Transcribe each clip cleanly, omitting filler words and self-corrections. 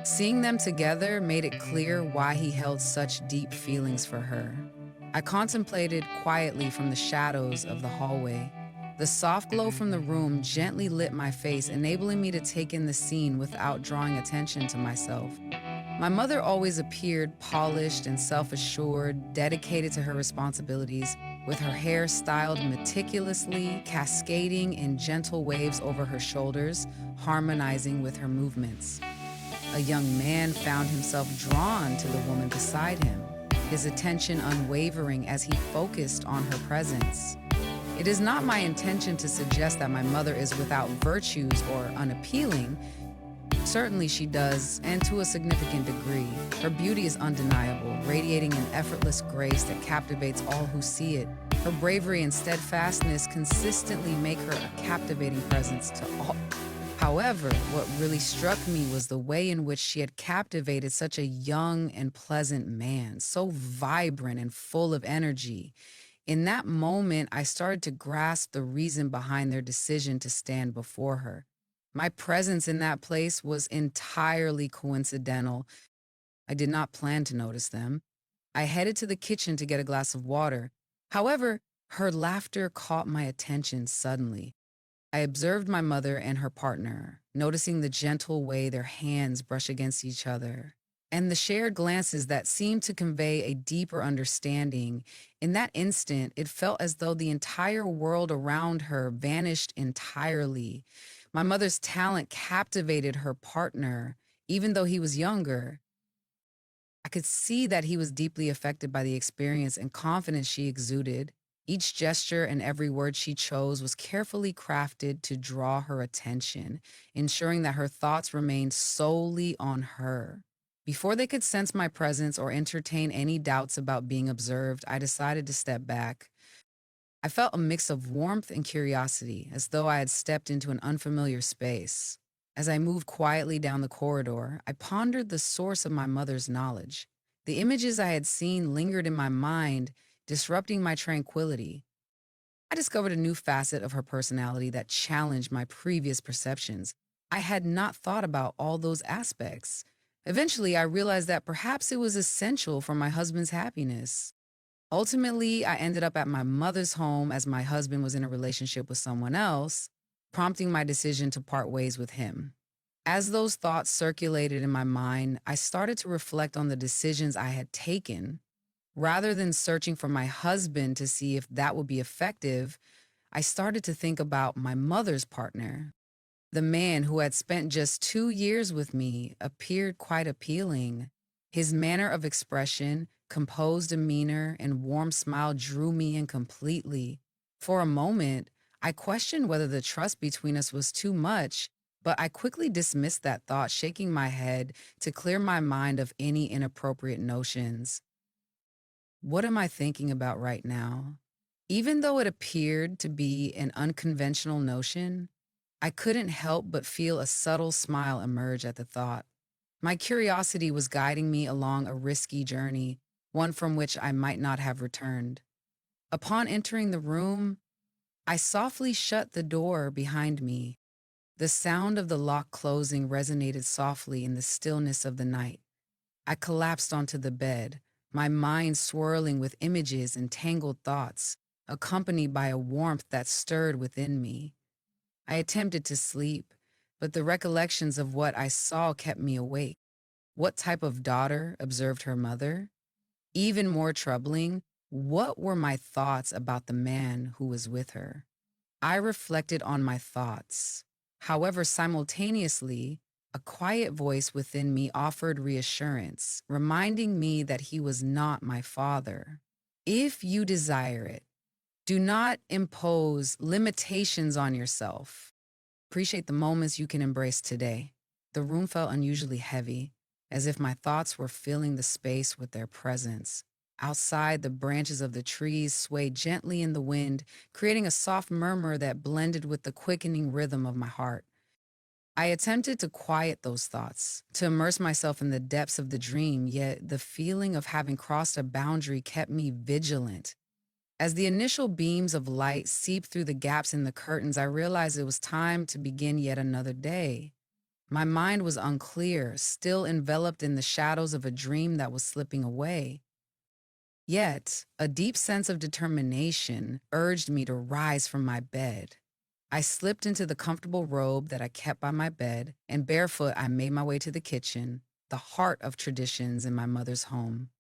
Seeing them together made it clear why he held such deep feelings for her. I contemplated quietly from the shadows of the hallway. The soft glow from the room gently lit my face, enabling me to take in the scene without drawing attention to myself. My mother always appeared polished and self assured, dedicated to her responsibilities, with her hair styled meticulously, cascading in gentle waves over her shoulders, harmonizing with her movements. A young man found himself drawn to the woman beside him, his attention unwavering as he focused on her presence. It is not my intention to suggest that my mother is without virtues or unappealing. Certainly she does, and to a significant degree. Her beauty is undeniable, radiating an effortless grace that captivates all who see it. Her bravery and steadfastness consistently make her a captivating presence to all. However, what really struck me was the way in which she had captivated such a young and pleasant man, so vibrant and full of energy. In that moment, I started to grasp the reason behind their decision to stand before her. My presence in that place was entirely coincidental. I did not plan to notice them. I headed to the kitchen to get a glass of water. However, her laughter caught my attention suddenly. I observed my mother and her partner, noticing the gentle way their hands brush against each other, and the shared glances that seemed to convey a deeper understanding. In that instant, it felt as though the entire world around her vanished entirely. My mother's talent captivated her partner, even though he was younger. I could see that he was deeply affected by the experience and confidence she exuded. Each gesture and every word she chose was carefully crafted to draw her attention, ensuring that her thoughts remained solely on her. Before they could sense my presence or entertain any doubts about being observed, I decided to step back. I felt a mix of warmth and curiosity, as though I had stepped into an unfamiliar space. As I moved quietly down the corridor, I pondered the source of my mother's knowledge. The images I had seen lingered in my mind, disrupting my tranquility. I discovered a new facet of her personality that challenged my previous perceptions. I had not thought about all those aspects. Eventually, I realized that perhaps it was essential for my husband's happiness. Ultimately, I ended up at my mother's home as my husband was in a relationship with someone else, prompting my decision to part ways with him. As those thoughts circulated in my mind, I started to reflect on the decisions I had taken. Rather than searching for my husband to see if that would be effective, I started to think about my mother's partner. The man who had spent just 2 years with me appeared quite appealing. His manner of expression, composed demeanor, and warm smile drew me in completely. For a moment, I questioned whether the trust between us was too much, but I quickly dismissed that thought, shaking my head to clear my mind of any inappropriate notions. What am I thinking about right now? Even though it appeared to be an unconventional notion, I couldn't help but feel a subtle smile emerge at the thought. My curiosity was guiding me along a risky journey, one from which I might not have returned. Upon entering the room, I softly shut the door behind me. The sound of the lock closing resonated softly in the stillness of the night. I collapsed onto the bed, my mind swirling with images and tangled thoughts, accompanied by a warmth that stirred within me. I attempted to sleep, but the recollections of what I saw kept me awake. What type of daughter observed her mother? Even more troubling, what were my thoughts about the man who was with her? I reflected on my thoughts. However, simultaneously, a quiet voice within me offered reassurance, reminding me that he was not my father. If you desire it, do not impose limitations on yourself. Appreciate the moments you can embrace today. The room felt unusually heavy, as if my thoughts were filling the space with their presence. Outside, the branches of the trees swayed gently in the wind, creating a soft murmur that blended with the quickening rhythm of my heart. I attempted to quiet those thoughts, to immerse myself in the depths of the dream, yet the feeling of having crossed a boundary kept me vigilant. As the initial beams of light seeped through the gaps in the curtains, I realized it was time to begin yet another day. My mind was unclear, still enveloped in the shadows of a dream that was slipping away. Yet, a deep sense of determination urged me to rise from my bed. I slipped into the comfortable robe that I kept by my bed, and barefoot I made my way to the kitchen, the heart of traditions in my mother's home.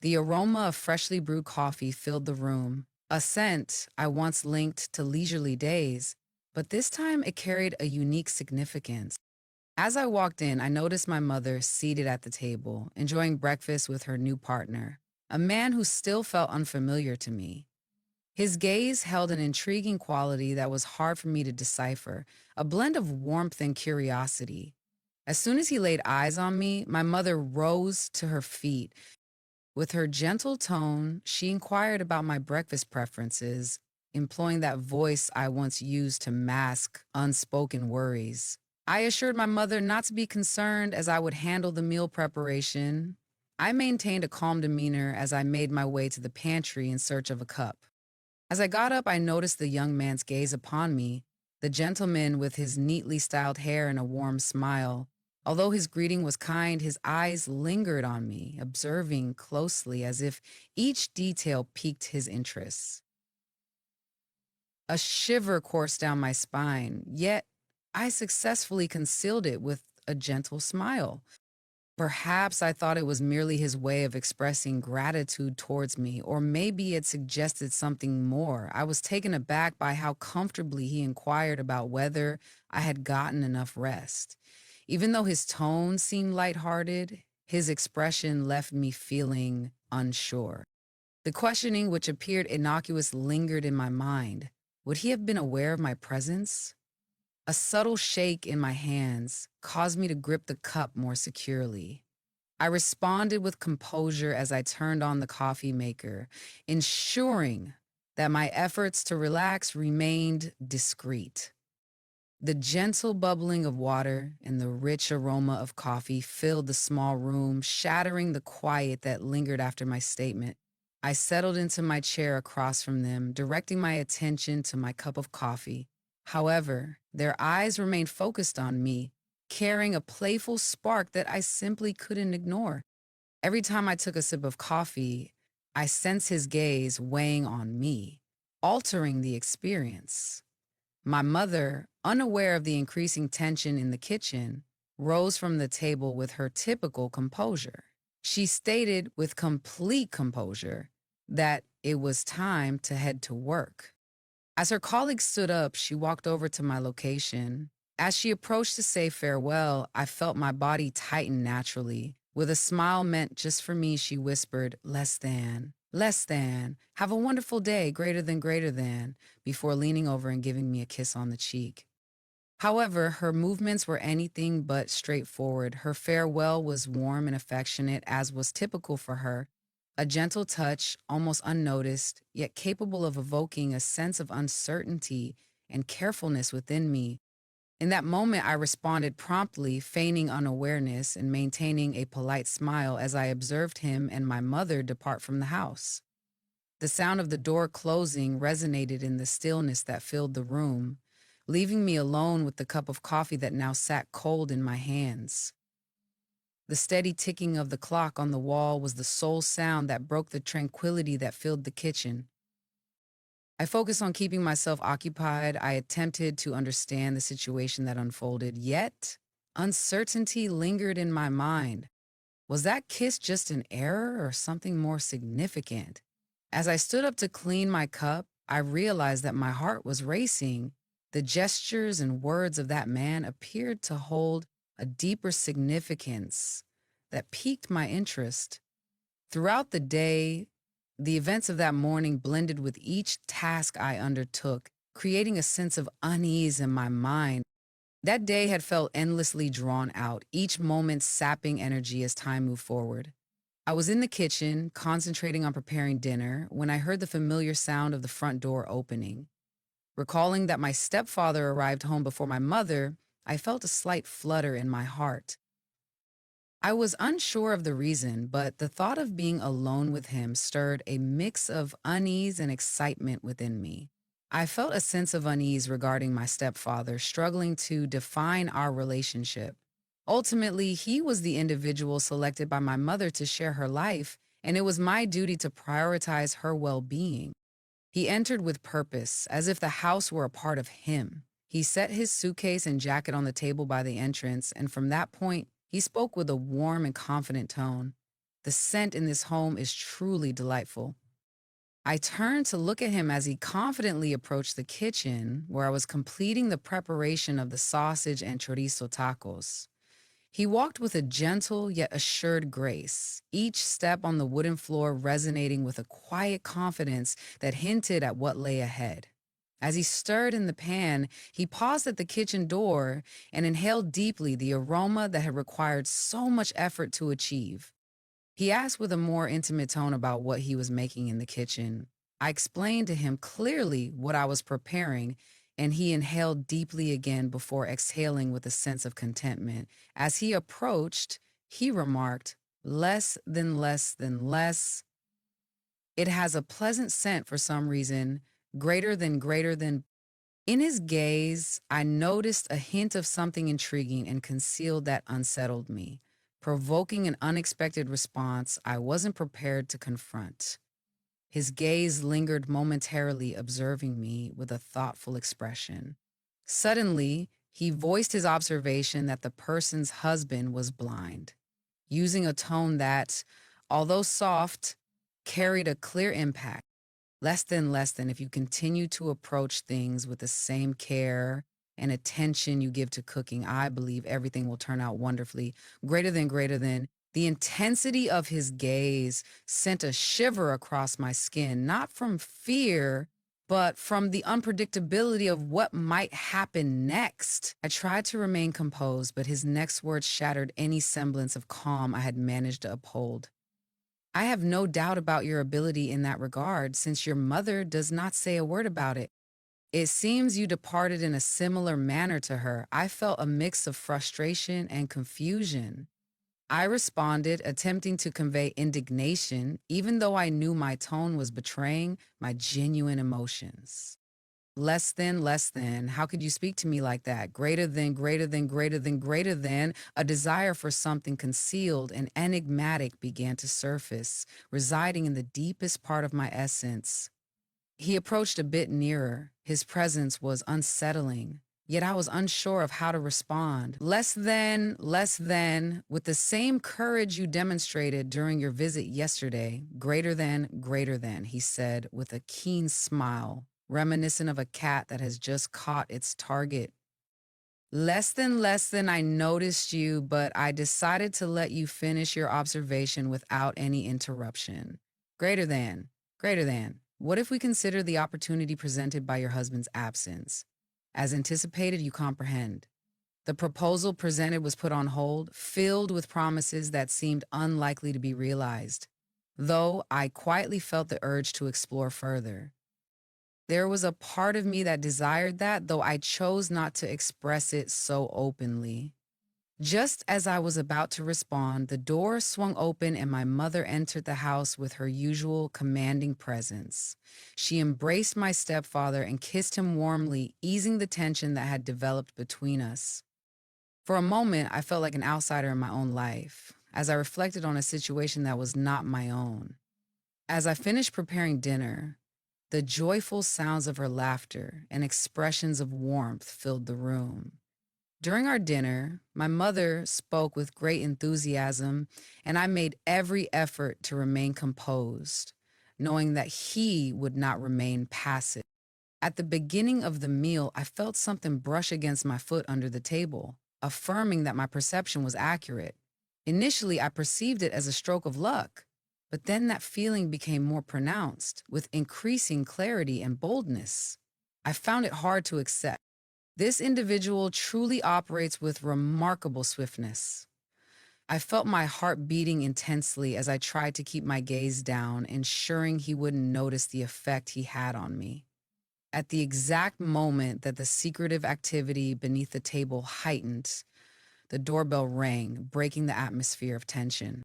The aroma of freshly brewed coffee filled the room, a scent I once linked to leisurely days, but this time it carried a unique significance. As I walked in, I noticed my mother seated at the table, enjoying breakfast with her new partner, a man who still felt unfamiliar to me. His gaze held an intriguing quality that was hard for me to decipher, a blend of warmth and curiosity. As soon as he laid eyes on me, my mother rose to her feet. With her gentle tone, she inquired about my breakfast preferences, employing that voice I once used to mask unspoken worries. I assured my mother not to be concerned as I would handle the meal preparation. I maintained a calm demeanor as I made my way to the pantry in search of a cup. As I got up, I noticed the young man's gaze upon me, the gentleman with his neatly styled hair and a warm smile. Although his greeting was kind, his eyes lingered on me, observing closely as if each detail piqued his interest. A shiver coursed down my spine, yet I successfully concealed it with a gentle smile. Perhaps I thought it was merely his way of expressing gratitude towards me, or maybe it suggested something more. I was taken aback by how comfortably he inquired about whether I had gotten enough rest. Even though his tone seemed lighthearted, his expression left me feeling unsure. The questioning, which appeared innocuous, lingered in my mind. Would he have been aware of my presence? A subtle shake in my hands caused me to grip the cup more securely. I responded with composure as I turned on the coffee maker, ensuring that my efforts to relax remained discreet. The gentle bubbling of water and the rich aroma of coffee filled the small room, shattering the quiet that lingered after my statement. I settled into my chair across from them, directing my attention to my cup of coffee. However, their eyes remained focused on me, carrying a playful spark that I simply couldn't ignore. Every time I took a sip of coffee, I sensed his gaze weighing on me, altering the experience. My mother, unaware of the increasing tension in the kitchen, rose from the table with her typical composure. She stated with complete composure that it was time to head to work. As her colleague stood up, she walked over to my location. As she approached to say farewell, I felt my body tighten naturally. With a smile meant just for me, she whispered, less than, have a wonderful day, greater than, before leaning over and giving me a kiss on the cheek. However, her movements were anything but straightforward. Her farewell was warm and affectionate, as was typical for her. A gentle touch, almost unnoticed, yet capable of evoking a sense of uncertainty and carefulness within me. In that moment, I responded promptly, feigning unawareness and maintaining a polite smile as I observed him and my mother depart from the house. The sound of the door closing resonated in the stillness that filled the room, leaving me alone with the cup of coffee that now sat cold in my hands. The steady ticking of the clock on the wall was the sole sound that broke the tranquility that filled the kitchen. I focused on keeping myself occupied. I attempted to understand the situation that unfolded, yet uncertainty lingered in my mind. Was that kiss just an error or something more significant? As I stood up to clean my cup, I realized that my heart was racing. The gestures and words of that man appeared to hold a deeper significance that piqued my interest. Throughout the day, the events of that morning blended with each task I undertook, creating a sense of unease in my mind. That day had felt endlessly drawn out, each moment sapping energy as time moved forward. I was in the kitchen, concentrating on preparing dinner, when I heard the familiar sound of the front door opening. Recalling that my stepfather arrived home before my mother, I felt a slight flutter in my heart. I was unsure of the reason, but the thought of being alone with him stirred a mix of unease and excitement within me. I felt a sense of unease regarding my stepfather, struggling to define our relationship. Ultimately, he was the individual selected by my mother to share her life, and it was my duty to prioritize her well being. He entered with purpose, as if the house were a part of him. He set his suitcase and jacket on the table by the entrance, and from that point, he spoke with a warm and confident tone. The scent in this home is truly delightful. I turned to look at him as he confidently approached the kitchen, where I was completing the preparation of the sausage and chorizo tacos. He walked with a gentle yet assured grace, each step on the wooden floor resonating with a quiet confidence that hinted at what lay ahead. As he stirred in the pan, he paused at the kitchen door and inhaled deeply the aroma that had required so much effort to achieve. He asked with a more intimate tone about what he was making in the kitchen. I explained to him clearly what I was preparing, and he inhaled deeply again before exhaling with a sense of contentment. As he approached, he remarked, less than less. It has a pleasant scent for some reason, greater than. In his gaze, I noticed a hint of something intriguing and concealed that unsettled me, provoking an unexpected response I wasn't prepared to confront. His gaze lingered momentarily, observing me with a thoughtful expression. Suddenly, he voiced his observation that the person's husband was blind, using a tone that, although soft, carried a clear impact. Less than if you continue to approach things with the same care and attention you give to cooking, I believe everything will turn out wonderfully. Greater than. The intensity of his gaze sent a shiver across my skin, not from fear, but from the unpredictability of what might happen next. I tried to remain composed, but his next words shattered any semblance of calm I had managed to uphold. I have no doubt about your ability in that regard, since your mother does not say a word about it. It seems you departed in a similar manner to her. I felt a mix of frustration and confusion. I responded, attempting to convey indignation, even though I knew my tone was betraying my genuine emotions. Less than. How could you speak to me like that? Greater than. A desire for something concealed and enigmatic began to surface, residing in the deepest part of my essence. He approached a bit nearer. His presence was unsettling, yet I was unsure of how to respond. Less than, with the same courage you demonstrated during your visit yesterday. Greater than, he said with a keen smile, reminiscent of a cat that has just caught its target. Less than I noticed you, but I decided to let you finish your observation without any interruption. Greater than, greater than. What if we consider the opportunity presented by your husband's absence? As anticipated, you comprehend. The proposal presented was put on hold, filled with promises that seemed unlikely to be realized, though I quietly felt the urge to explore further. There was a part of me that desired that, though I chose not to express it so openly. Just as I was about to respond, the door swung open and my mother entered the house with her usual commanding presence. She embraced my stepfather and kissed him warmly, easing the tension that had developed between us. For a moment, I felt like an outsider in my own life, as I reflected on a situation that was not my own. As I finished preparing dinner, the joyful sounds of her laughter and expressions of warmth filled the room. During our dinner, my mother spoke with great enthusiasm, and I made every effort to remain composed, knowing that he would not remain passive. At the beginning of the meal, I felt something brush against my foot under the table, affirming that my perception was accurate. Initially, I perceived it as a stroke of luck, but then that feeling became more pronounced, with increasing clarity and boldness. I found it hard to accept. This individual truly operates with remarkable swiftness. I felt my heart beating intensely as I tried to keep my gaze down, ensuring he wouldn't notice the effect he had on me. At the exact moment that the secretive activity beneath the table heightened, the doorbell rang, breaking the atmosphere of tension.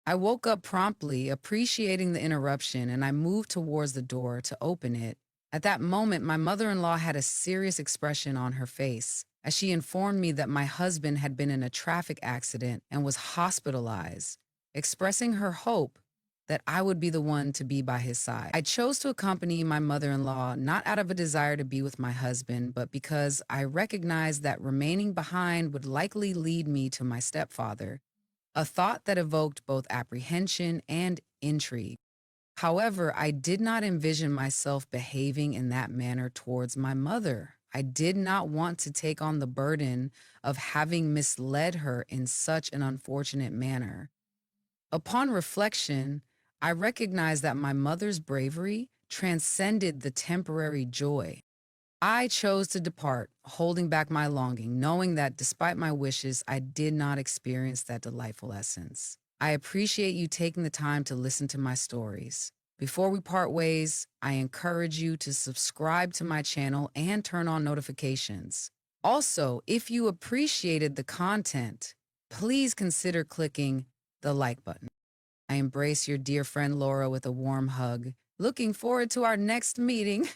I woke up promptly, appreciating the interruption, and I moved towards the door to open it. At that moment, my mother in law had a serious expression on her face as she informed me that my husband had been in a traffic accident and was hospitalized, expressing her hope that I would be the one to be by his side. I chose to accompany my mother in law not out of a desire to be with my husband, but because I recognized that remaining behind would likely lead me to my stepfather, a thought that evoked both apprehension and intrigue. However, I did not envision myself behaving in that manner towards my mother. I did not want to take on the burden of having misled her in such an unfortunate manner. Upon reflection, I recognized that my mother's bravery transcended the temporary joy. I chose to depart, holding back my longing, knowing that despite my wishes, I did not experience that delightful essence. I appreciate you taking the time to listen to my stories. Before we part ways, I encourage you to subscribe to my channel and turn on notifications. Also, if you appreciated the content, please consider clicking the like button. I embrace your dear friend Laura with a warm hug. Looking forward to our next meeting.